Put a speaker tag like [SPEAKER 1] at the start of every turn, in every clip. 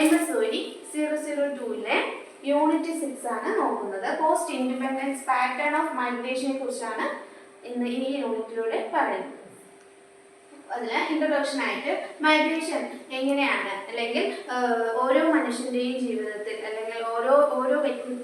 [SPEAKER 1] MSOE 002 unit 6 ആണ് നോക്കുന്നത്. Post independence pattern of മൈഗ്രേഷനെ കുറിച്ചാണ് ഇന്ന് ഈ യൂണിറ്റിലൂടെ പറയുന്നത്. അതിന് ഇൻട്രൊഡക്ഷൻ ആയിട്ട് മൈഗ്രേഷൻ എങ്ങനെയാണ്, അല്ലെങ്കിൽ ഓരോ മനുഷ്യൻ്റെയും ജീവിതത്തിൽ അല്ലെങ്കിൽ ഓരോ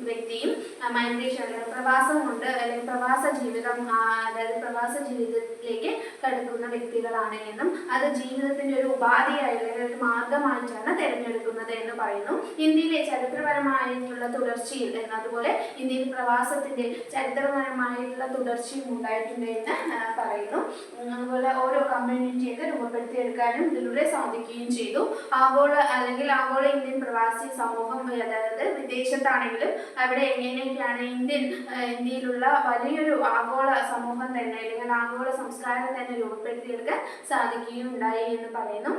[SPEAKER 1] വ്യക്തിയും മൈഗ്രേഷൻ അല്ലെങ്കിൽ പ്രവാസം കൊണ്ട് അല്ലെങ്കിൽ പ്രവാസ ജീവിതം അതായത് പ്രവാസ ജീവിതത്തിലേക്ക് കടക്കുന്ന വ്യക്തികളാണ് എന്നും അത് ജീവിതത്തിൻ്റെ ഒരു ഉപാധിയായി അല്ലെങ്കിൽ ഒരു മാർഗമായിട്ടാണ് തിരഞ്ഞെടുക്കുന്നത് എന്ന് പറയുന്നു. ഇന്ത്യയിലെ ചരിത്രപരമായിട്ടുള്ള തുടർച്ചയിൽ അതുപോലെ ഇന്ത്യയിൽ പ്രവാസത്തിൻ്റെ ചരിത്രപരമായിട്ടുള്ള തുടർച്ചയും ഉണ്ടായിട്ടുണ്ട് എന്ന് പറയുന്നു. അതുപോലെ ഓരോ കമ്മ്യൂണിറ്റിയൊക്കെ രൂപപ്പെടുത്തിയെടുക്കാനും ഇതിലൂടെ സാധിക്കുകയും ചെയ്തു. ആഗോള ഇന്ത്യൻ പ്രവാസി സമൂഹം, അതായത് വിദേശത്താണെങ്കിലും അവിടെ എങ്ങനെയൊക്കെയാണ് ഇന്ത്യയിലുള്ള വലിയൊരു ആഗോള സമൂഹം തന്നെ അല്ലെങ്കിൽ ആഗോള സംസ്കാരം തന്നെ രൂപപ്പെടുത്തിയെടുക്കാൻ സാധിക്കുകയുണ്ടായി എന്ന് പറയുന്നു.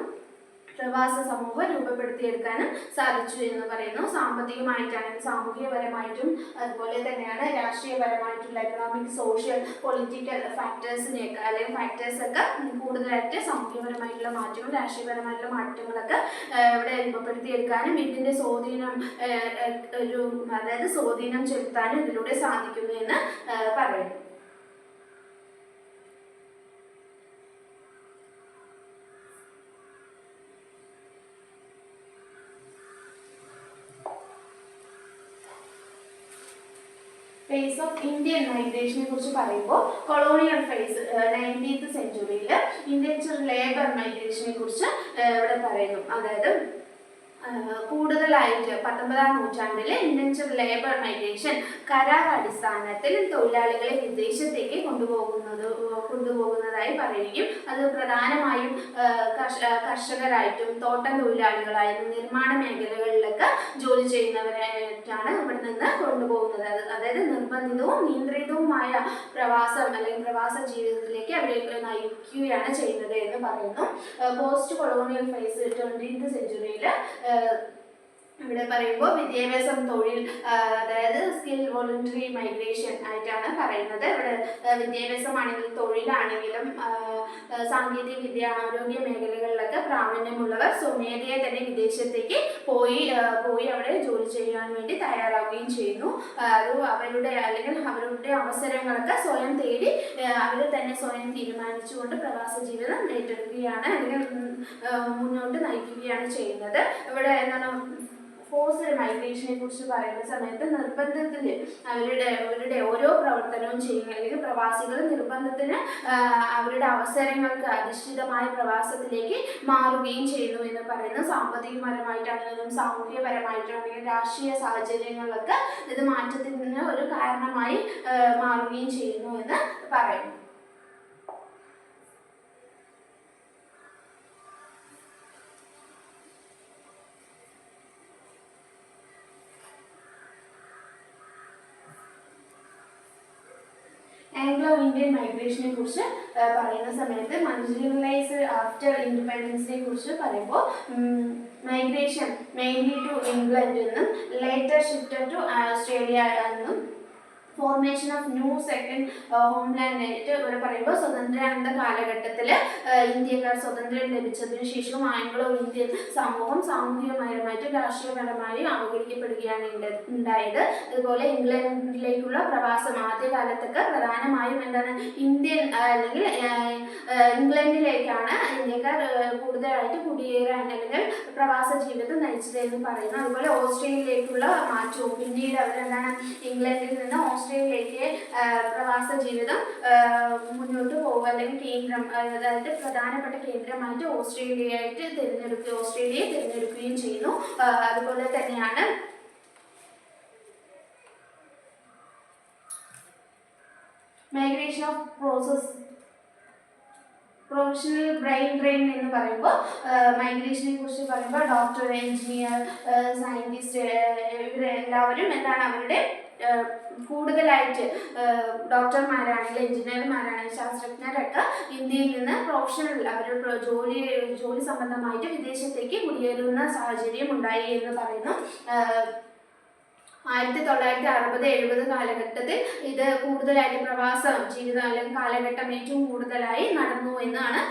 [SPEAKER 1] പ്രവാസ സമൂഹം രൂപപ്പെടുത്തിയെടുക്കാനും സാധിച്ചു എന്ന് പറയുന്നു. സാമ്പത്തികമായിട്ടാണെങ്കിൽ സാമൂഹികപരമായിട്ടും അതുപോലെ തന്നെയാണ് രാഷ്ട്രീയപരമായിട്ടുള്ള എക്കണോമിക്, സോഷ്യൽ, പൊളിറ്റിക്കൽ ഫാക്ടേഴ്സിനെയൊക്കെ അല്ലെങ്കിൽ ഫാക്ടേഴ്സൊക്കെ കൂടുതലായിട്ട് സാമൂഹികപരമായിട്ടുള്ള മാറ്റങ്ങൾ, രാഷ്ട്രീയപരമായിട്ടുള്ള മാറ്റങ്ങളൊക്കെ ഇവിടെ രൂപപ്പെടുത്തിയെടുക്കാനും ഇതിൻ്റെ സ്വാധീനം ചെലുത്താനും ഇതിലൂടെ സാധിക്കുന്നു എന്ന് പറയുന്നു. ഫേസ് ഓഫ് ഇന്ത്യൻ മൈഗ്രേഷനെ കുറിച്ച് പറയുമ്പോൾ കൊളോണിയൽ ഫേസ് 19th സെഞ്ച്വറിയിൽ ഇൻഡെൻചർഡ് ലേബർ മൈഗ്രേഷനെ കുറിച്ച് ഇവിടെ പറയുന്നു. അതായത് കൂടുതലായിട്ട് 19ാം നൂറ്റാണ്ടിൽ ഇൻഡെൻചർഡ് ലേബർ മൈഗ്രേഷൻ കരാർ അടിസ്ഥാനത്തിൽ തൊഴിലാളികളെ വിദേശത്തേക്ക് കൊണ്ടുപോകുന്നതായി പറയുകയും അത് പ്രധാനമായും കർഷകരായിട്ടും തോട്ടം തൊഴിലാളികളായിട്ടും നിർമ്മാണ മേഖലകളിലൊക്കെ ജോലി ചെയ്യുന്നവരായിട്ടാണ് ഇവിടെ നിന്ന് കൊണ്ടുപോകുന്നത്. അതായത് നിർബന്ധിതവും നിയന്ത്രിതവുമായ പ്രവാസം അല്ലെങ്കിൽ പ്രവാസ ജീവിതത്തിലേക്ക് അവരെ നയിക്കുകയാണ് ചെയ്യുന്നത് എന്ന് പറയുന്നു. പോസ്റ്റ് കൊളോണിയൽ ഫേസ് 20th സെഞ്ച്വറിയിൽ ഇവിടെ പറയുമ്പോൾ വിദ്യാഭ്യാസം, തൊഴിൽ, അതായത് സ്കിൽ വോളണ്ടറി മൈഗ്രേഷൻ ആയിട്ടാണ് പറയുന്നത്. ഇവിടെ വിദ്യാഭ്യാസമാണെങ്കിലും തൊഴിലാണെങ്കിലും സാങ്കേതിക വിദ്യ, ആരോഗ്യ മേഖലകളിലൊക്കെ പ്രാവീണ്യമുള്ളവർ സ്വമേധയെ തന്നെ വിദേശത്തേക്ക് പോയി അവിടെ ജോലി ചെയ്യാൻ വേണ്ടി തയ്യാറാവുകയും ചെയ്യുന്നു. അത് അവരുടെ അവസരങ്ങളൊക്കെ സ്വയം തേടി അവർ തന്നെ സ്വയം തീരുമാനിച്ചുകൊണ്ട് പ്രവാസ ജീവിതം ഏറ്റെടുക്കുകയാണ് അല്ലെങ്കിൽ മുന്നോട്ട് നയിക്കുകയാണ് ചെയ്യുന്നത്. ഇവിടെ എന്താണ് ഫോഴ്സ്ഡ് മൈഗ്രേഷനെ കുറിച്ച് പറയുന്ന സമയത്ത് നിർബന്ധത്തിൽ അവരുടെ ഓരോ പ്രവർത്തനവും ചെയ്യുക അല്ലെങ്കിൽ പ്രവാസികൾ നിർബന്ധത്തിന് അവരുടെ അവസരങ്ങൾക്ക് അധിഷ്ഠിതമായ പ്രവാസത്തിലേക്ക് മാറുകയും ചെയ്യുന്നു എന്ന് പറയുന്നു. സാമ്പത്തികപരമായിട്ടാണെങ്കിലും സാമൂഹികപരമായിട്ടാണെങ്കിലും രാഷ്ട്രീയ സാഹചര്യങ്ങളിലൊക്കെ ഇത് മാറ്റത്തിന് ഒരു കാരണമായി മാറുകയും ചെയ്യുന്നു എന്ന് പറയുന്നു. ആംഗ്ലോ ഇന്ത്യൻ മൈഗ്രേഷനെ കുറിച്ച് പറയുന്ന സമയത്ത് മാർജിനലൈസ്ഡ് ആഫ്റ്റർ ഇൻഡിപെൻഡൻസിനെ കുറിച്ച് പറയുമ്പോൾ മൈഗ്രേഷൻ മെയിൻലി ടു ഇംഗ്ലണ്ട് എന്നും ലേറ്റർ ഷിഫ്റ്റഡ് ടു ഓസ്ട്രേലിയ എന്നും formation of new second homeland ആയിട്ട് ഇവിടെ പറയുമ്പോൾ സ്വതന്ത്രാനന്ത കാലഘട്ടത്തിൽ ഇന്ത്യക്കാർ സ്വാതന്ത്ര്യം ലഭിച്ചതിന് ശേഷം ആംഗ്ലോ ഇന്ത്യൻ സമൂഹം സാമൂഹികപരമായിട്ടും രാഷ്ട്രീയപരമായും അവഗണിക്കപ്പെടുകയാണ് ഉണ്ടായത്. അതുപോലെ ഇംഗ്ലണ്ടിലേക്കുള്ള പ്രവാസം ആദ്യകാലത്തൊക്കെ പ്രധാനമായും ഇന്ത്യൻ അല്ലെങ്കിൽ ഇംഗ്ലണ്ടിലേക്കാണ് ഇന്ത്യക്കാർ കൂടുതലായിട്ട് കുടിയേറാൻ അല്ലെങ്കിൽ പ്രവാസ ജീവിതം നയിച്ചത് എന്ന് പറയുന്നു. അതുപോലെ ഓസ്ട്രേലിയയിലേക്കുള്ള മാറ്റവും പിന്നീട് ഇംഗ്ലണ്ടിൽ നിന്ന് ഓസ്ട്രേലിയയിലേക്ക് പ്രവാസ ജീവിതം മുന്നോട്ട് പോകുക അല്ലെങ്കിൽ കേന്ദ്രം, അതായത് പ്രധാനപ്പെട്ട കേന്ദ്രമായിട്ട് ഓസ്ട്രേലിയയെ തിരഞ്ഞെടുക്കുകയും ചെയ്യുന്നു. അതുപോലെ തന്നെയാണ് migration of professional brain drain എന്ന് പറയുമ്പോൾ മൈഗ്രേഷനെ കുറിച്ച് പറയുമ്പോൾ ഡോക്ടർ, എഞ്ചിനീയർ, സയൻറ്റിസ്റ്റ് ഇവരെല്ലാവരും അവരുടെ കൂടുതലായിട്ട് ഡോക്ടർമാരാണെങ്കിൽ എഞ്ചിനീയർമാരാണെങ്കിൽ ശാസ്ത്രജ്ഞരൊക്കെ ഇന്ത്യയിൽ നിന്ന് പ്രൊഫഷണൽ അവരുടെ ജോലി സംബന്ധമായിട്ട് വിദേശത്തേക്ക് കുടിയേറുന്ന സാഹചര്യം ഉണ്ടായി എന്ന് പറയുന്നു. 1960-70 കാലഘട്ടത്തിൽ ഇത് കൂടുതലായിട്ട് പ്രവാസ ജീവിതം അല്ലെങ്കിൽ കാലഘട്ടം ഏറ്റവും കൂടുതലായി നടന്നു എന്നാണ്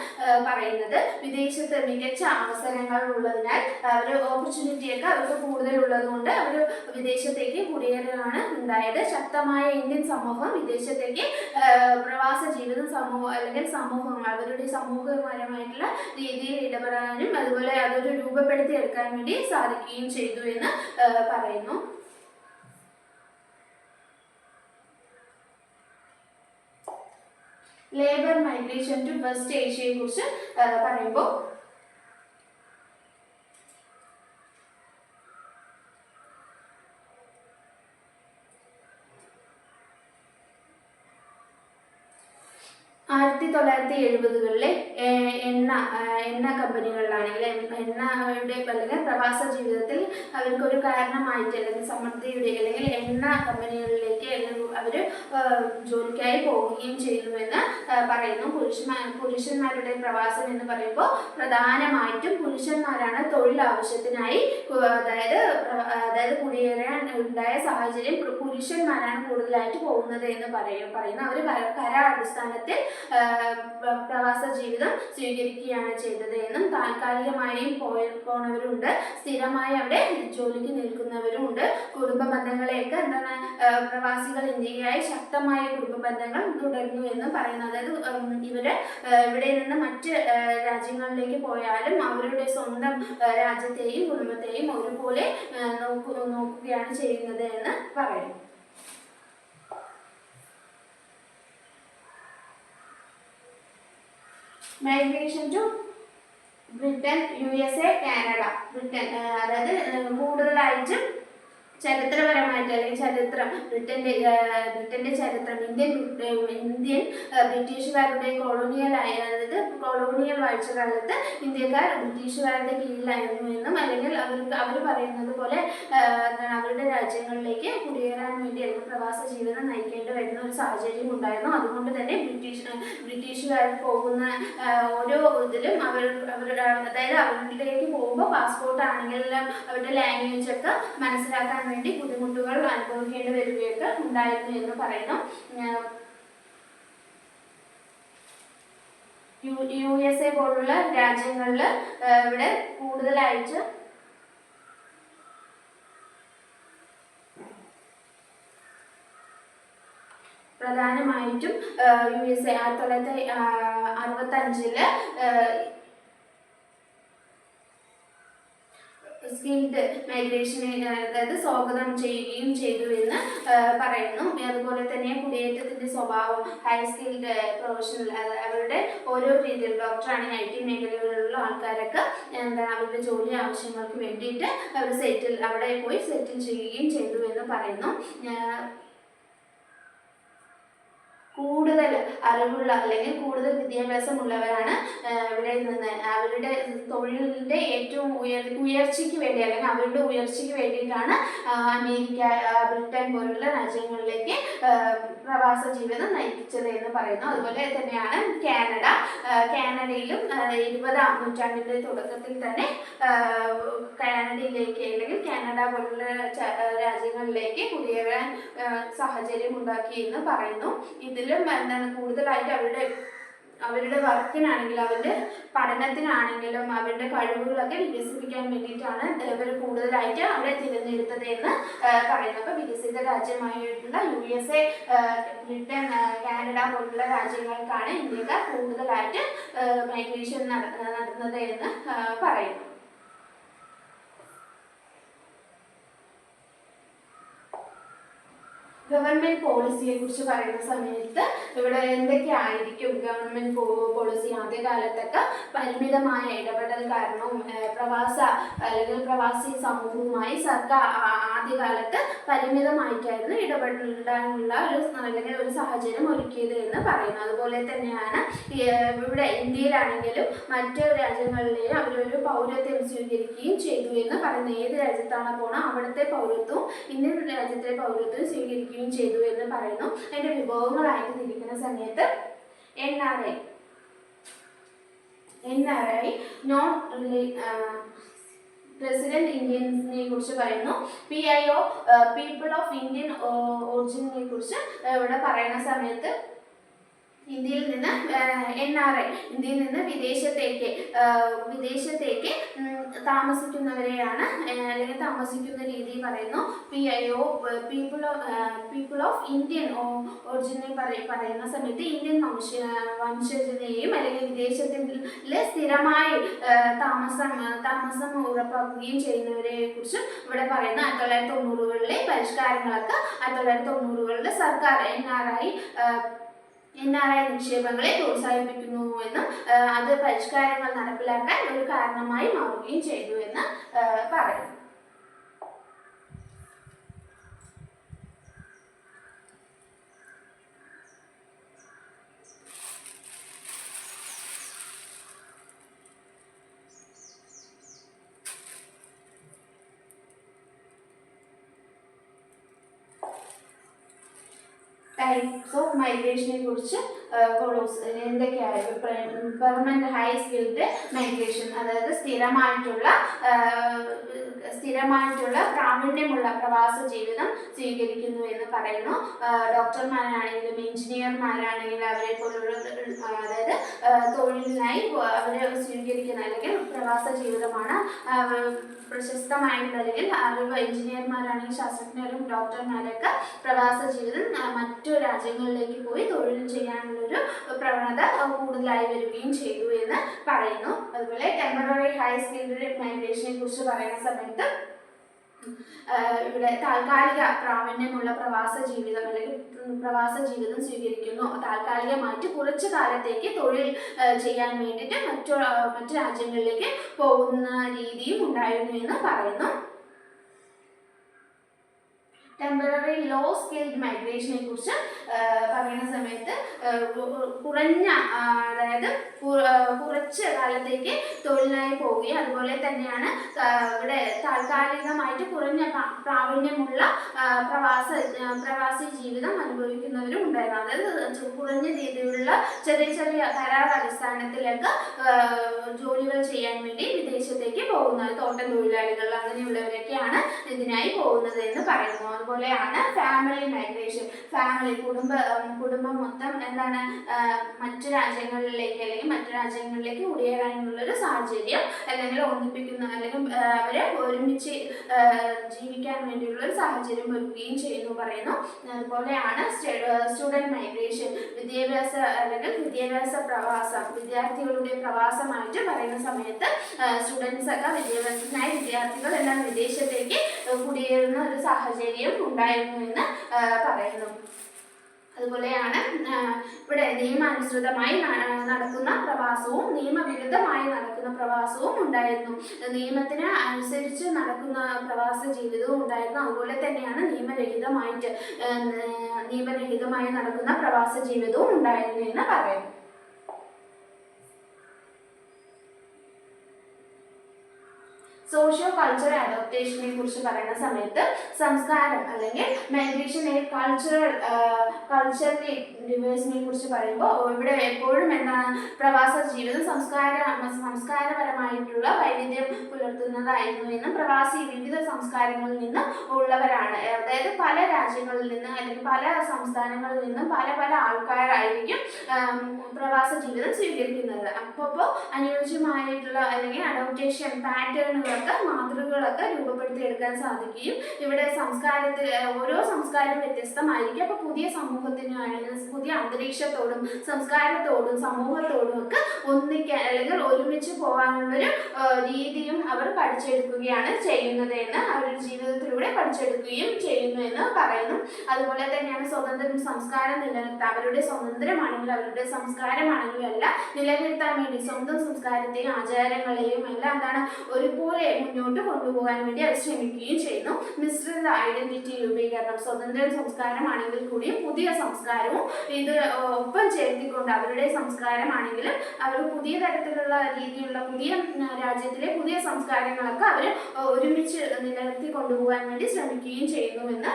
[SPEAKER 1] പറയുന്നത്. വിദേശത്ത് മികച്ച അവസരങ്ങൾ ഉള്ളതിനാൽ ഒരു ഓപ്പർച്യൂണിറ്റിയൊക്കെ അവർക്ക് കൂടുതലുള്ളത് കൊണ്ട് അവർ വിദേശത്തേക്ക് കുടിയേറുകയാണ് ഉണ്ടായത്. ശക്തമായ ഇന്ത്യൻ സമൂഹം വിദേശത്തേക്ക് പ്രവാസ ജീവിതം അല്ലെങ്കിൽ സമൂഹം അവരുടെ സമൂഹപരമായിട്ടുള്ള രീതിയിൽ ഇടപെടാനും അതുപോലെ അതൊരു രൂപപ്പെടുത്തി എടുക്കാൻ വേണ്ടി സാധിക്കുകയും ചെയ്തു എന്ന് പറയുന്നു. ലേബർ മൈഗ്രേഷൻ ടു വെസ്റ്റ് ഏഷ്യയെ കുറിച്ച് പറയുമ്പോൾ 1970-കളിലെ എണ്ണ കമ്പനികളിലാണെങ്കിൽ എണ്ണയുടെ അല്ലെങ്കിൽ പ്രവാസ ജീവിതത്തിൽ അവർക്കൊരു കാരണമായിട്ട് അല്ലെങ്കിൽ സമൃദ്ധിയുടെ അല്ലെങ്കിൽ എണ്ണ കമ്പനികളിലേക്ക് അവർ ജോലിക്കായി പോവുകയും ചെയ്യുന്നുവെന്ന് പറയുന്നു. പുരുഷന്മാരുടെ പ്രവാസം എന്ന് പറയുമ്പോൾ പ്രധാനമായിട്ടും പുരുഷന്മാരാണ് തൊഴിൽ ആവശ്യത്തിനായി അതായത് കുടിയേറാൻ ഉണ്ടായ സാഹചര്യം പുരുഷന്മാരാണ് കൂടുതലായിട്ട് പോകുന്നത് എന്ന് പറയുന്നു. അവർ കരാറടിസ്ഥാനത്തിൽ പ്രവാസ ജീവിതം സ്വീകരിക്കുകയാണ് ചെയ്തത് എന്നും താൽക്കാലികമായി പോണവരുണ്ട്, സ്ഥിരമായി അവിടെ ജോലിക്ക് നിൽക്കുന്നവരുമുണ്ട്. കുടുംബ ബന്ധങ്ങളെയൊക്കെ പ്രവാസികൾ ഇന്ത്യയായി ശക്തമായ കുടുംബ ബന്ധങ്ങൾ തുടരുന്നു എന്ന് പറയുന്നു. അതായത് ഇവിടെ നിന്ന് മറ്റ് രാജ്യങ്ങളിലേക്ക് പോയാലും അവരുടെ സ്വന്തം രാജ്യത്തെയും കുടുംബത്തെയും ഒരുപോലെ നോക്കുകയാണ് ചെയ്യുന്നത് എന്ന് പറയുന്നു. Migration to Britain, USA, Canada. അതായത് കൂടുതലായിട്ടും ചരിത്രപരമായിട്ട് അല്ലെങ്കിൽ ബ്രിട്ടന്റെ ചരിത്രം ഇന്ത്യൻ ബ്രിട്ടീഷുകാരുടെ കൊളോണിയൽ വാഴ്ചക്കാലത്ത് ഇന്ത്യക്കാർ ബ്രിട്ടീഷുകാരുടെ കീഴിലായിരുന്നു എന്നും അല്ലെങ്കിൽ അവർ പറയുന്നത് പോലെ അവരുടെ രാജ്യങ്ങളിലേക്ക് കുടിയേറാൻ വേണ്ടി അല്ലെങ്കിൽ പ്രവാസ ജീവിതം നയിക്കേണ്ടി വരുന്ന ഒരു സാഹചര്യം ഉണ്ടായിരുന്നു. അതുകൊണ്ട് തന്നെ ബ്രിട്ടീഷുകാർ പോകുന്ന ഓരോ ഇതിലും അതായത് അവരിലേക്ക് പോകുമ്പോൾ പാസ്പോർട്ട് ആണെങ്കിലും അവരുടെ ലാംഗ്വേജ് ഒക്കെ മനസ്സിലാക്കാൻ വേണ്ടി ബുദ്ധിമുട്ടുകൾ അനുഭവിക്കേണ്ടി വരികയൊക്കെ ഉണ്ടായിരുന്നു എന്ന് പറയുന്നു. USA പോലുള്ള രാജ്യങ്ങളിൽ ഇവിടെ കൂടുതലായിട്ട് പ്രധാനമായിട്ടും USA 1965 സ്കിൽഡ് മൈഗ്രേഷനെ അതായത് സ്വാഗതം ചെയ്യുകയും ചെയ്തു എന്ന് പറയുന്നു. അതുപോലെ തന്നെ കുടിയേറ്റത്തിന്റെ സ്വഭാവം ഹൈ സ്കിൽഡ് പ്രൊഫഷണൽ അവരുടെ ഓരോ രീതിയിൽ ഡോക്ടറാണെങ്കിൽ IT മേഖലകളിലുള്ള ആൾക്കാരൊക്കെ അവരുടെ ജോലി ആവശ്യങ്ങൾക്ക് വേണ്ടിയിട്ട് അവർ അവിടെ പോയി സെറ്റിൽ ചെയ്യുകയും ചെയ്തു എന്ന് പറയുന്നു. കൂടുതൽ അറിവുള്ള അല്ലെങ്കിൽ കൂടുതൽ വിദ്യാഭ്യാസമുള്ളവരാണ് ഇവിടെ നിന്ന് അവരുടെ തൊഴിലിൻ്റെ ഏറ്റവും ഉയർച്ചയ്ക്ക് വേണ്ടി അല്ലെങ്കിൽ അവരുടെ ഉയർച്ചയ്ക്ക് വേണ്ടിയിട്ടാണ് അമേരിക്ക, ബ്രിട്ടൻ പോലുള്ള രാജ്യങ്ങളിലേക്ക് പ്രവാസ ജീവിതം നയിച്ചത് എന്ന് പറയുന്നു. അതുപോലെ തന്നെയാണ് കാനഡയിലും 20-ാം നൂറ്റാണ്ടിൻ്റെ തുടക്കത്തിൽ തന്നെ കാനഡയിലേക്ക് അല്ലെങ്കിൽ കാനഡ പോലുള്ള രാജ്യങ്ങളിലേക്ക് കുടിയേറാൻ സാഹചര്യം ഉണ്ടാക്കി എന്ന് പറയുന്നു. ഇതിലും കൂടുതലായിട്ട് അവരുടെ വർക്കിനാണെങ്കിലും അവരുടെ പഠനത്തിനാണെങ്കിലും അവരുടെ കഴിവുകളൊക്കെ വികസിപ്പിക്കാൻ വേണ്ടിയിട്ടാണ് ഇവർ കൂടുതലായിട്ട് അവിടെ തിരഞ്ഞെടുത്തത് എന്ന് പറയുന്നത്. അപ്പോൾ വികസിത രാജ്യമായിട്ടുള്ള USA, ബ്രിട്ടൻ, കാനഡ പോലുള്ള രാജ്യങ്ങൾക്കാണ് ഇന്ത്യക്കാർ കൂടുതലായിട്ട് മൈഗ്രേഷൻ നടത്തുന്നത് എന്ന് പറയുന്നു. ഗവൺമെന്റ് പോളിസിയെ കുറിച്ച് പറയുന്ന സമയത്ത് ഇവിടെ എന്തൊക്കെ ആയിരിക്കും ഗവൺമെന്റ് പോളിസി? ആദ്യകാലത്തൊക്കെ പരിമിതമായ ഇടപെടൽ കാരണവും പ്രവാസി സമൂഹവുമായി സർക്കാർ ആദ്യകാലത്ത് പരിമിതമായിട്ടായിരുന്നു ഇടപെടാനുള്ള ഒരു സാഹചര്യം ഒരുക്കിയത് എന്ന് പറയുന്നു. അതുപോലെ തന്നെയാണ് ഇവിടെ ഇന്ത്യയിലാണെങ്കിലും മറ്റു രാജ്യങ്ങളിലെയും അവരൊരു പൗരത്വം സ്വീകരിക്കുകയും ചെയ്തു എന്ന് പറയുന്നത്. ഏത് രാജ്യത്താണ് പോണോ അവിടുത്തെ പൗരത്വവും ഇന്ത്യൻ രാജ്യത്തെ പൗരത്വവും സ്വീകരിക്കുകയും ചെയ്തു എന്ന് പറയുന്നു. അതിന്റെ വിഭവങ്ങളായിട്ട് തിരിക്കുന്ന സമയത്ത് NRI നോൺ റെസിഡന്റ് ഇന്ത്യൻസിനെ കുറിച്ച് പറയുന്നു. PIO പീപ്പിൾ ഓഫ് ഇന്ത്യൻ ഒറിജിനെ കുറിച്ച് ഇവിടെ പറയുന്ന സമയത്ത് ഇന്ത്യയിൽ നിന്ന് NRI, ഇന്ത്യയിൽ നിന്ന് വിദേശത്തേക്ക് താമസിക്കുന്നവരെയാണ് അല്ലെങ്കിൽ താമസിക്കുന്ന രീതി പറയുന്നു. PIO പീപ്പിൾ ഓഫ് ഇന്ത്യൻ ഒറിജിനെ പറയുന്ന സമയത്ത് ഇന്ത്യൻ വംശജനെയും അല്ലെങ്കിൽ വിദേശത്തിൽ സ്ഥിരമായി താമസം ഉറപ്പാക്കുകയും ചെയ്യുന്നവരെ കുറിച്ചും ഇവിടെ പറയുന്നു. 1990-കളിലെ പരിഷ്കാരങ്ങളൊക്കെ 1990-കളിലെ സർക്കാർ NRI നിക്ഷേപങ്ങളെ പ്രോത്സാഹിപ്പിക്കുന്നു എന്നും അത് പരിഷ്കാരങ്ങൾ നടപ്പിലാക്കാൻ ഒരു കാരണമായി മാറുകയും ചെയ്തു എന്ന് പറയുന്നു. ടൈപ്സ് ഓഫ് മൈഗ്രേഷനെ കുറിച്ച് എന്തൊക്കെയാണ്? പെർമനന്റ് ഹൈ സ്കിൽഡ് മൈഗ്രേഷൻ, അതായത് സ്ഥിരമായിട്ടുള്ള പ്രാവീണ്യമുള്ള പ്രവാസ ജീവിതം സ്വീകരിക്കുന്നു എന്ന് പറയുന്നു. ഡോക്ടർമാരാണെങ്കിലും എഞ്ചിനീയർമാരാണെങ്കിലും അവരെ പോലുള്ള അതായത് തൊഴിലിനായി അവരെ സ്വീകരിക്കുന്ന അല്ലെങ്കിൽ പ്രവാസ ജീവിതമാണ് പ്രശസ്തമായിട്ട് അല്ലെങ്കിൽ അറിവ്. എഞ്ചിനീയർമാരാണെങ്കിൽ ശാസ്ത്രജ്ഞരും ഡോക്ടർമാരൊക്കെ പ്രവാസ ജീവിതം മറ്റു രാജ്യങ്ങളിലേക്ക് പോയി തൊഴിൽ ചെയ്യാനുള്ളൊരു പ്രവണത കൂടുതലായി വരികയും ചെയ്തു എന്ന് പറയുന്നു. അതുപോലെ ടെമ്പററി ഹൈ സ്കിൽഡ് മൈഗ്രേഷനെ കുറിച്ച് പറയുന്ന സമയത്ത് ഇവിടെ താൽക്കാലിക പ്രാവീണ്യമുള്ള പ്രവാസ ജീവിതം സ്വീകരിക്കുന്നു. താൽക്കാലികമായിട്ട് കുറച്ചു കാലത്തേക്ക് തൊഴിൽ ചെയ്യാൻ വേണ്ടിയിട്ട് മറ്റു രാജ്യങ്ങളിലേക്ക് പോകുന്ന രീതിയും ഉണ്ടായിരുന്നു എന്ന് പറയുന്നു. ടെമ്പററി ലോ സ്കിൽഡ് മൈഗ്രേഷനെ കുറിച്ച് പറയുന്ന സമയത്ത് അതായത് കുറച്ച് കാലത്തേക്ക് തൊഴിലിനായി പോവുകയും അതുപോലെ തന്നെയാണ് ഇവിടെ താൽക്കാലികമായിട്ട് കുറഞ്ഞ പ്രാവീണ്യമുള്ള പ്രവാസി ജീവിതം അനുഭവിക്കുന്നവരും ഉണ്ടായിരുന്നു. അതായത് കുറഞ്ഞ രീതിയിലുള്ള ചെറിയ കരാർ അടിസ്ഥാനത്തിലൊക്കെ ജോലികൾ ചെയ്യാൻ വേണ്ടി വിദേശത്തേക്ക് പോകുന്നത് തോട്ടം തൊഴിലാളികൾ അങ്ങനെയുള്ളവരൊക്കെയാണ് ഇതിനായി പോകുന്നത് എന്ന് പറയുന്നു. അതുപോലെയാണ് ഫാമിലി മൈഗ്രേഷൻ. കുടുംബം മൊത്തം എന്താണ് മറ്റു രാജ്യങ്ങളിലേക്ക് കുടിയേറാനുള്ളൊരു സാഹചര്യം അല്ലെങ്കിൽ ഒന്നിപ്പിക്കുന്ന അല്ലെങ്കിൽ അവരെ ഒരുമിച്ച് ജീവിക്കാൻ വേണ്ടിയുള്ളൊരു സാഹചര്യം ഒരുക്കുകയും ചെയ്യുന്നു പറയുന്നു. അതുപോലെയാണ് സ്റ്റുഡൻറ് മൈഗ്രേഷൻ. വിദ്യാഭ്യാസ പ്രവാസം, വിദ്യാർത്ഥികളുടെ പ്രവാസമായിട്ട് പറയുന്ന സമയത്ത് സ്റ്റുഡൻസ് ഒക്കെ വിദ്യാർത്ഥികൾ എല്ലാം വിദേശത്തേക്ക് കുടിയേറുന്ന ഒരു സാഹചര്യം ഉണ്ടായിരുന്നു എന്ന് പറയുന്നു. അതുപോലെയാണ് ഇവിടെ നിയമാനുസൃതമായി നടക്കുന്ന പ്രവാസവും നിയമവിരുദ്ധമായി നടക്കുന്ന പ്രവാസവും ഉണ്ടായിരുന്നു. നിയമത്തിന് അനുസരിച്ച് നടക്കുന്ന പ്രവാസ ജീവിതവും ഉണ്ടായിരുന്നു. അതുപോലെ തന്നെയാണ് നിയമരഹിതമായി നടക്കുന്ന പ്രവാസ ജീവിതവും ഉണ്ടായിരുന്നു എന്ന് പറയുന്നു. സോഷ്യോ കൾച്ചറൽ അഡോപ്റ്റേഷനെ കുറിച്ച് പറയുന്ന സമയത്ത് സംസ്കാരം അല്ലെങ്കിൽ മൈഗ്രേഷൻ കൾച്ചറലി ഡിവേഴ്സിനെ കുറിച്ച് പറയുമ്പോൾ ഇവിടെ എപ്പോഴും എന്താണ് പ്രവാസ ജീവിതം സംസ്കാരപരമായിട്ടുള്ള വൈവിധ്യം പുലർത്തുന്നതായിരുന്നു എന്നും വിവിധ സംസ്കാരങ്ങളിൽ നിന്നും ഉള്ളവരാണ്. അതായത് പല രാജ്യങ്ങളിൽ നിന്നും അല്ലെങ്കിൽ പല സംസ്ഥാനങ്ങളിൽ നിന്നും പല ആൾക്കാരായിരിക്കും പ്രവാസ ജീവിതം സ്വീകരിക്കുന്നത്. അപ്പോൾ അനുയോജ്യമായിട്ടുള്ള അല്ലെങ്കിൽ അഡോപ്റ്റേഷൻ മാതൃകകളൊക്കെ രൂപപ്പെടുത്തിയെടുക്കാൻ സാധിക്കുകയും ഇവിടെ ഓരോ സംസ്കാരം വ്യത്യസ്തമായിരിക്കും. അപ്പോൾ പുതിയ സമൂഹത്തിനാണെങ്കിൽ പുതിയ അന്തരീക്ഷത്തോടും സംസ്കാരത്തോടും സമൂഹത്തോടും ഒക്കെ ഒന്നിക്കാൻ അല്ലെങ്കിൽ ഒരുമിച്ച് പോകാനുള്ളൊരു രീതിയും അവർ പഠിച്ചെടുക്കുകയാണ് ചെയ്യുന്നത് എന്ന് അവരുടെ ജീവിതത്തിലൂടെ പഠിച്ചെടുക്കുകയും ചെയ്യുന്നു എന്ന് പറയുന്നു. അതുപോലെ തന്നെയാണ് സംസ്കാരം നിലനിർത്താൻ അവരുടെ സ്വതന്ത്രമാണെങ്കിലും അവരുടെ സംസ്കാരമാണെങ്കിലും എല്ലാം നിലനിർത്താൻ വേണ്ടി സ്വന്തം സംസ്കാരത്തെയും ആചാരങ്ങളെയും എല്ലാം ഒരുപോലെ മുന്നോട്ട് കൊണ്ടുപോകാൻ വേണ്ടി അവർ ശ്രമിക്കുകയും ചെയ്യുന്നു. മിശ്രിത ഐഡന്റിറ്റി രൂപീകരണം, സ്വതന്ത്ര സംസ്കാരമാണെങ്കിൽ കൂടിയും പുതിയ സംസ്കാരവും ഇത് ഒപ്പം ചേർത്തിക്കൊണ്ട് അവരുടെ സംസ്കാരമാണെങ്കിലും അവർ പുതിയ തരത്തിലുള്ള രീതിയിലുള്ള പുതിയ രാജ്യത്തിലെ പുതിയ സംസ്കാരങ്ങളൊക്കെ അവർ ഒരുമിച്ച് നിലനിർത്തി കൊണ്ടുപോകാൻ വേണ്ടി ശ്രമിക്കുകയും ചെയ്യുന്നു എന്ന്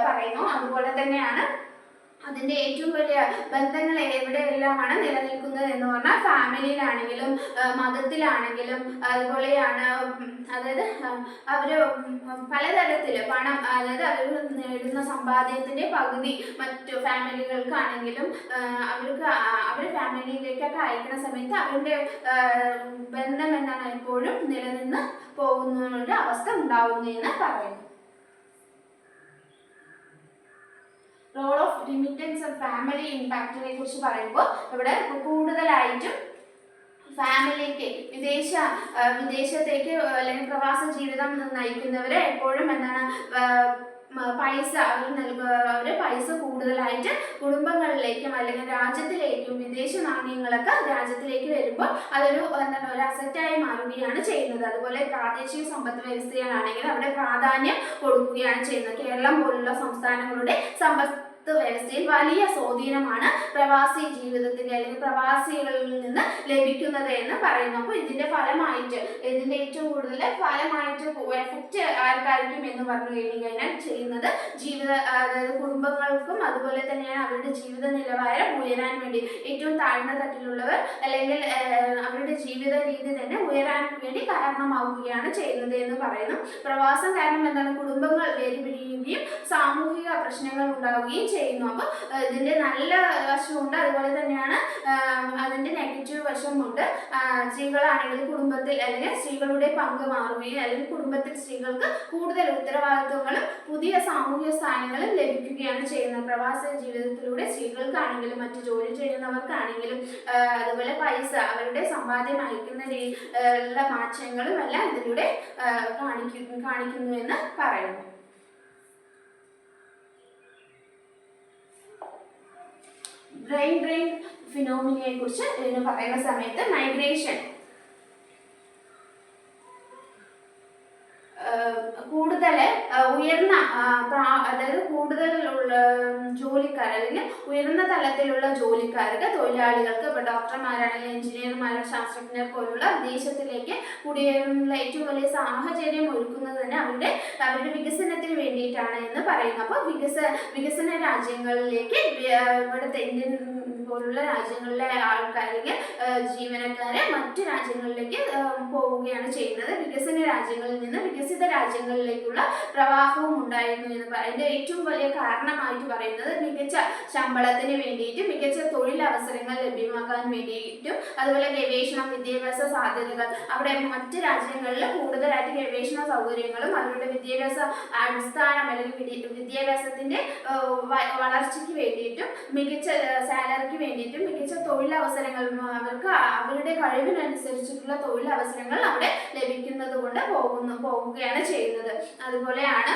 [SPEAKER 1] പറയുന്നു. അതുപോലെ തന്നെയാണ് അതിൻ്റെ ഏറ്റവും വലിയ ബന്ധങ്ങൾ എവിടെയെല്ലാമാണ് നിലനിൽക്കുന്നത് എന്ന് പറഞ്ഞാൽ ഫാമിലിയിലാണെങ്കിലും മതത്തിലാണെങ്കിലും അതുപോലെയാണ്. അതായത് അവർ പലതരത്തിൽ പണം, അതായത് അവർ നേടുന്ന സമ്പാദ്യത്തിൻ്റെ പകുതി മറ്റു ഫാമിലികൾക്കാണെങ്കിലും അവർ ഫാമിലിയിലേക്കൊക്കെ അയക്കുന്ന സമയത്ത് അവരുടെ ബന്ധം എന്താണ് എപ്പോഴും നിലനിന്ന് പോകുന്ന അവസ്ഥ ഉണ്ടാവുന്നതെന്ന് പറയുന്നു. റോൾ ഓഫ് റിമിറ്റൻസ് ഓഫ് ഫാമിലി ഇമ്പാക്റ്റിനെ കുറിച്ച് പറയുമ്പോൾ ഇവിടെ കൂടുതലായിട്ടും ഫാമിലിക്ക് വിദേശത്തേക്ക് അല്ലെങ്കിൽ പ്രവാസ ജീവിതം നയിക്കുന്നവരെ എപ്പോഴും എന്താണ് പൈസ അവർ പൈസ കൂടുതലായിട്ട് കുടുംബങ്ങളിലേക്കും അല്ലെങ്കിൽ രാജ്യത്തിലേക്കും വിദേശ നാണയങ്ങളൊക്കെ രാജ്യത്തിലേക്ക് വരുമ്പോൾ അതൊരു എന്താണ് ഒരു അസറ്റായി മാറുകയാണ് ചെയ്യുന്നത്. അതുപോലെ പ്രാദേശിക സമ്പദ് വ്യവസ്ഥകളാണെങ്കിൽ അവിടെ പ്രാധാന്യം കൊടുക്കുകയാണ് ചെയ്യുന്നത്. കേരളം പോലുള്ള സംസ്ഥാനങ്ങളുടെ സമ്പദ് വ്യവസ്ഥയിൽ വലിയ സ്വാധീനമാണ് പ്രവാസി ജീവിതത്തിന്റെ അല്ലെങ്കിൽ പ്രവാസികളിൽ നിന്ന് ലഭിക്കുന്നത് എന്ന് പറയുന്നു. അപ്പോൾ ഇതിന്റെ ഫലമായിട്ട് ഇതിന്റെ ഏറ്റവും കൂടുതൽ ഫലമായിട്ട് എഫക്റ്റ് ആർക്കായിരിക്കും എന്ന് പറഞ്ഞു കഴിഞ്ഞാൽ ചെയ്യുന്നത് അതായത് കുടുംബങ്ങൾക്കും അതുപോലെ തന്നെയാണ് അവരുടെ ജീവിത നിലവാരം ഉയരാൻ വേണ്ടി ഏറ്റവും താഴ്ന്ന തട്ടിലുള്ളവർ അല്ലെങ്കിൽ അവരുടെ ജീവിത രീതി തന്നെ ഉയരാൻ വേണ്ടി കാരണമാവുകയാണ് ചെയ്യുന്നത് എന്ന് പറയുന്നു. പ്രവാസം കാരണം എന്താണ് കുടുംബങ്ങൾ വേർപിരിയുകയും സാമൂഹിക പ്രശ്നങ്ങൾ ഉണ്ടാവുകയും ചെയ്യുന്നു. അപ്പോൾ ഇതിന്റെ നല്ല വശമുണ്ട്, അതുപോലെ തന്നെയാണ് അതിന്റെ നെഗറ്റീവ് വശമുണ്ട്. സ്ത്രീകളാണെങ്കിൽ കുടുംബത്തിൽ അല്ലെങ്കിൽ സ്ത്രീകളുടെ പങ്ക് മാറുകയും അല്ലെങ്കിൽ കുടുംബത്തിൽ സ്ത്രീകൾക്ക് കൂടുതൽ ഉത്തരവാദിത്വങ്ങളും പുതിയ സാമൂഹ്യ സ്ഥാനങ്ങളും ലഭിക്കുകയാണ് ചെയ്യുന്നത്. പ്രവാസ ജീവിതത്തിലൂടെ സ്ത്രീകൾക്കാണെങ്കിലും മറ്റു ജോലി ചെയ്യുന്നവർക്കാണെങ്കിലും അതുപോലെ പൈസ അവരുടെ സമ്പാദ്യം അയക്കുന്ന മാറ്റങ്ങളും എല്ലാം ഇതിലൂടെ കാണിക്കുന്നു എന്ന് പറയുന്നു. ബ്രെയിൻ ഡ്രെയിൻ ഫിനോമിനയെ കുറിച്ച് പറയുന്ന സമയത്ത് മൈഗ്രേഷൻ കൂടുതൽ ഉയർന്ന അതായത് കൂടുതൽ ജോലിക്കാർ അല്ലെങ്കിൽ ഉയർന്ന തലത്തിലുള്ള ജോലിക്കാർക്ക് തൊഴിലാളികൾക്ക് ഇപ്പോൾ ഡോക്ടർമാരാണെങ്കിൽ എഞ്ചിനീയർമാർ ശാസ്ത്രജ്ഞർ പോലുള്ള വിദേശത്തിലേക്ക് കുടിയേറുന്ന ഏറ്റവും വലിയ സാഹചര്യം ഒരുക്കുന്നത് തന്നെ അവരുടെ വികസനത്തിന് വേണ്ടിയിട്ടാണ് എന്ന് പറയുന്നു. അപ്പോൾ വികസന രാജ്യങ്ങളിലേക്ക് ഇവിടുത്തെ ഇന്ത്യൻ പോലുള്ള രാജ്യങ്ങളിലെ ആൾക്കാർക്ക് ജീവനക്കാരെ മറ്റു രാജ്യങ്ങളിലേക്ക് പോവുകയാണ് ചെയ്യുന്നത്. വികസന രാജ്യങ്ങളിൽ നിന്ന് വികസിത രാജ്യങ്ങളിലേക്കുള്ള പ്രവാഹവും ഉണ്ടായിരുന്നു എന്ന് അതിൻ്റെ ഏറ്റവും വലിയ കാരണമായിട്ട് പറയുന്നത് മികച്ച ശമ്പളത്തിന് വേണ്ടിയിട്ടും മികച്ച തൊഴിലവസരങ്ങൾ ലഭ്യമാക്കാൻ വേണ്ടിയിട്ടും അതുപോലെ ഗവേഷണം വിദ്യാഭ്യാസ സാധ്യതകൾ അവിടെ മറ്റ് രാജ്യങ്ങളിൽ കൂടുതലായിട്ട് ഗവേഷണ സൗകര്യങ്ങളും അവരുടെ വിദ്യാഭ്യാസ അടിസ്ഥാനം അല്ലെങ്കിൽ വിദ്യാഭ്യാസത്തിന്റെ വളർച്ചയ്ക്ക് വേണ്ടിയിട്ടും മികച്ച സാലറിക്ക് വേണ്ടിയിട്ടും മികച്ച തൊഴിലവസരങ്ങൾ അവർക്ക് അവരുടെ കഴിവിനനുസരിച്ചിട്ടുള്ള തൊഴിലവസരങ്ങൾ അവിടെ ലഭിക്കുന്നത് കൊണ്ട് പോകുകയാണ് ചെയ്യുന്നത്. അതുപോലെയാണ്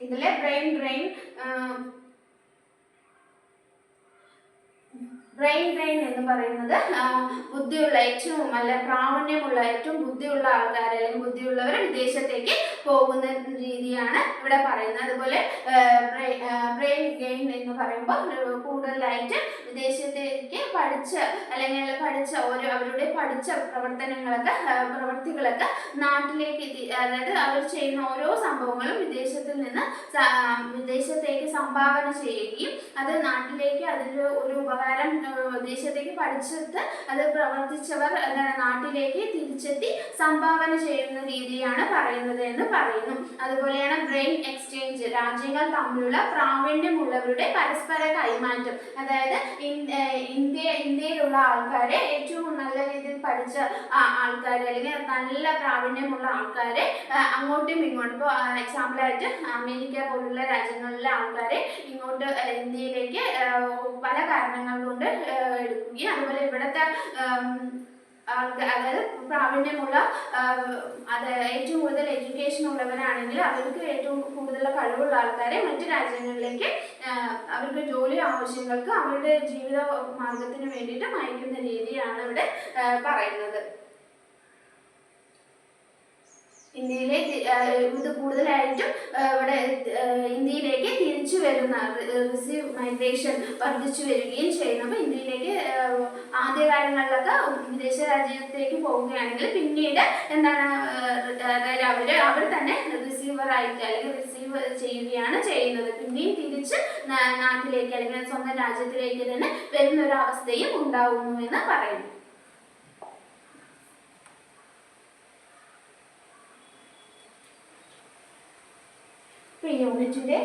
[SPEAKER 1] ഇതിലെ ബ്രെയിൻ ഡ്രെയിൻ എന്ന് പറയുന്നത് ബുദ്ധിയുള്ള ഏറ്റവും നല്ല പ്രാവീണ്യമുള്ള ഏറ്റവും ബുദ്ധിയുള്ള ആൾക്കാർ അല്ലെങ്കിൽ ബുദ്ധിയുള്ളവർ വിദേശത്തേക്ക് പോകുന്ന രീതിയാണ് ഇവിടെ പറയുന്നത്. അതുപോലെ ബ്രെയിൻ ഗെയിൻ എന്ന് പറയുമ്പോൾ കൂടുതലായിട്ട് വിദേശത്തേക്ക് പഠിച്ച അവരുടെ പഠിച്ച പ്രവർത്തികളൊക്കെ നാട്ടിലേക്ക് അതായത് അവർ ചെയ്യുന്ന ഓരോ സംഭവങ്ങളും വിദേശത്തേക്ക് സംഭാവന ചെയ്യുകയും അത് നാട്ടിലേക്ക് അതിൻ്റെ ഒരു ഉപകാരം വിദേശത്തേക്ക് പഠിച്ചിട്ട് അത് പ്രവർത്തിച്ചവർ നാട്ടിലേക്ക് തിരിച്ചെത്തി സംഭാവന ചെയ്യുന്ന രീതിയാണ് പറയുന്നത് എന്ന് പറയുന്നു. അതുപോലെയാണ് ബ്രെയിൻ എക്സ്ചേഞ്ച് രാജ്യങ്ങൾ തമ്മിലുള്ള പ്രാവീണ്യമുള്ളവരുടെ പരസ്പര കൈമാറ്റം. അതായത് ഇന്ത്യയിലുള്ള ആൾക്കാരെ ഏറ്റവും നല്ല രീതിയിൽ പഠിച്ച ആൾക്കാർ അല്ലെങ്കിൽ നല്ല പ്രാവീണ്യമുള്ള ആൾക്കാരെ അങ്ങോട്ടും ഇങ്ങോട്ടും ഇപ്പോൾ എക്സാമ്പിളായിട്ട് അമേരിക്ക പോലുള്ള രാജ്യങ്ങളിലെ ആൾക്കാരെ ഇങ്ങോട്ട് ഇന്ത്യയിലേക്ക് പല കാരണങ്ങൾ കൊണ്ട് എടുക്കുകയും അതുപോലെ ഇവിടുത്തെ അതായത് പ്രാവീണ്യമുള്ള ഏറ്റവും കൂടുതൽ എഡ്യൂക്കേഷൻ ഉള്ളവരാണെങ്കിൽ അവർക്ക് ഏറ്റവും കൂടുതൽ കഴിവുള്ള ആൾക്കാരെ മറ്റു രാജ്യങ്ങളിലേക്ക് അവർക്ക് ജോലി ആവശ്യങ്ങൾക്ക് അവരുടെ ജീവിത മാർഗത്തിന് വേണ്ടിയിട്ട് അയക്കുന്ന രീതിയാണ് ഇവിടെ പറയുന്നത്. ഇന്ത്യയിലെ ഇത് കൂടുതലായിട്ടും ഇവിടെ ഇന്ത്യയിലേക്ക് തിരിച്ചു വരുന്ന റിസീവ് മൈഗ്രേഷൻ വർദ്ധിച്ചു വരികയും ചെയ്യുന്നു. അപ്പോൾ ഇന്ത്യയിലേക്ക് ആദ്യകാലങ്ങളിലൊക്കെ വിദേശ രാജ്യത്തേക്ക് പോവുകയാണെങ്കിൽ പിന്നീട് എന്താണ് അതായത് അവർ തന്നെ റിസീവറായിട്ട് അല്ലെങ്കിൽ റിസീവ് ചെയ്യുകയാണ് ചെയ്യുന്നത്. പിന്നെയും തിരിച്ച് നാട്ടിലേക്ക് അല്ലെങ്കിൽ സ്വന്തം രാജ്യത്തിലേക്ക് തന്നെ വരുന്ന ഒരു അവസ്ഥയും ഉണ്ടാവുന്നു എന്ന് പറയുന്നു. യൂണിറ്റിന്റെ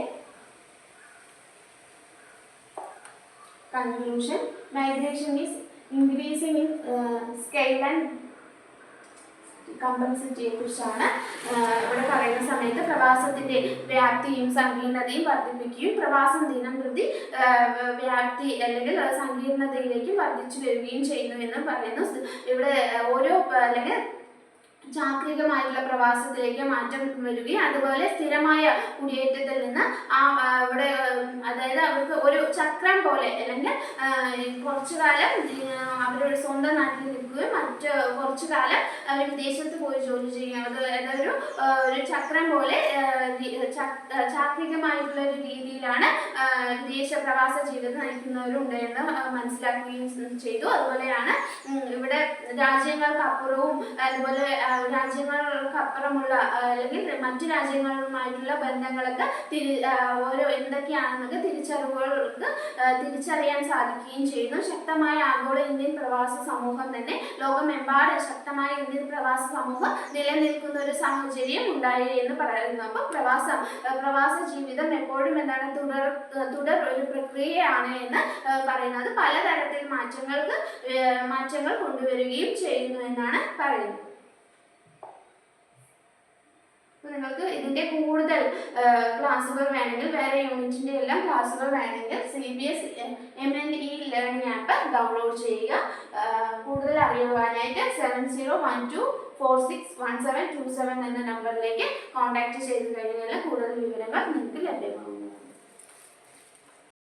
[SPEAKER 1] conclusion, migration is increasing in scale and കമ്പൻസിറ്റിയെ കുറിച്ചാണ് ഇവിടെ പറയുന്ന സമയത്ത്. പ്രവാസത്തിന്റെ വ്യാപ്തിയും സങ്കീർണതയും വർദ്ധിപ്പിക്കുകയും പ്രവാസം ദിനം പ്രതി വ്യാപ്തി അല്ലെങ്കിൽ സങ്കീർണതയിലേക്ക് വർദ്ധിച്ചു വരികയും ചെയ്യുന്നു എന്ന് പറയുന്നു. ഇവിടെ ഓരോ അല്ലെങ്കിൽ ചാക്രികമായിട്ടുള്ള പ്രവാസത്തിലേക്ക് മാറ്റം വരികയും അതുപോലെ സ്ഥിരമായ കുടിയേറ്റത്തിൽ നിന്ന് ഇവിടെ അതായത് അവർക്ക് ഒരു ചക്രം പോലെ അല്ലെങ്കിൽ കുറച്ചു കാലം അവരുടെ സ്വന്തം നാട്ടിൽ നിൽക്കുകയും മറ്റ് കുറച്ചു കാലം അവർ വിദേശത്ത് പോയി ജോലി ചെയ്യുകയും അതൊരു ഒരു ചക്രം പോലെ ചാക്രികമായിട്ടുള്ള ഒരു രീതിയിലാണ് വിദേശ പ്രവാസ ജീവിതം നയിക്കുന്നവരുണ്ട് എന്ന് മനസ്സിലാക്കുകയും ചെയ്തു. അതുപോലെയാണ് ഇവിടെ രാജ്യങ്ങൾക്കപ്പുറവും അതുപോലെ രാജ്യങ്ങൾക്കപ്പുറമുള്ള അല്ലെങ്കിൽ മറ്റു രാജ്യങ്ങളുമായിട്ടുള്ള ബന്ധങ്ങളൊക്കെ ഓരോ എന്തൊക്കെയാണെന്നൊക്കെ തിരിച്ചറിയാൻ സാധിക്കുകയും ചെയ്യുന്നു. ശക്തമായ ആഗോള ഇന്ത്യൻ പ്രവാസ സമൂഹം തന്നെ ലോകമെമ്പാടും ശക്തമായ ഇന്ത്യൻ പ്രവാസ സമൂഹം നിലനിൽക്കുന്ന ഒരു സാഹചര്യം ഉണ്ടായി എന്ന് പറയുന്നു. അപ്പോൾ പ്രവാസ ജീവിതം എപ്പോഴും എന്താണ് തുടർ ഒരു പ്രക്രിയയാണ് എന്ന് പറയുന്നത്. പലതരത്തിൽ മാറ്റങ്ങൾ കൊണ്ടുവരികയും ചെയ്യുന്നു എന്നാണ് പറയുന്നത്. നിങ്ങൾക്ക് ഇതിന്റെ കൂടുതൽ ക്ലാസ്സുകൾ വേണമെങ്കിൽ വേറെ യൂണിറ്റിന്റെ എല്ലാം ക്ലാസ്സുകൾ വേണമെങ്കിൽ CBS MNE learning app download ചെയ്യുക. കൂടുതൽ അറിയുവാനായിട്ട് 7012461727 എന്ന നമ്പറിലേക്ക് കോൺടാക്ട് ചെയ്ത് കഴിഞ്ഞാൽ കൂടുതൽ വിവരങ്ങൾ നിങ്ങൾക്ക് ലഭ്യമാകുന്നു.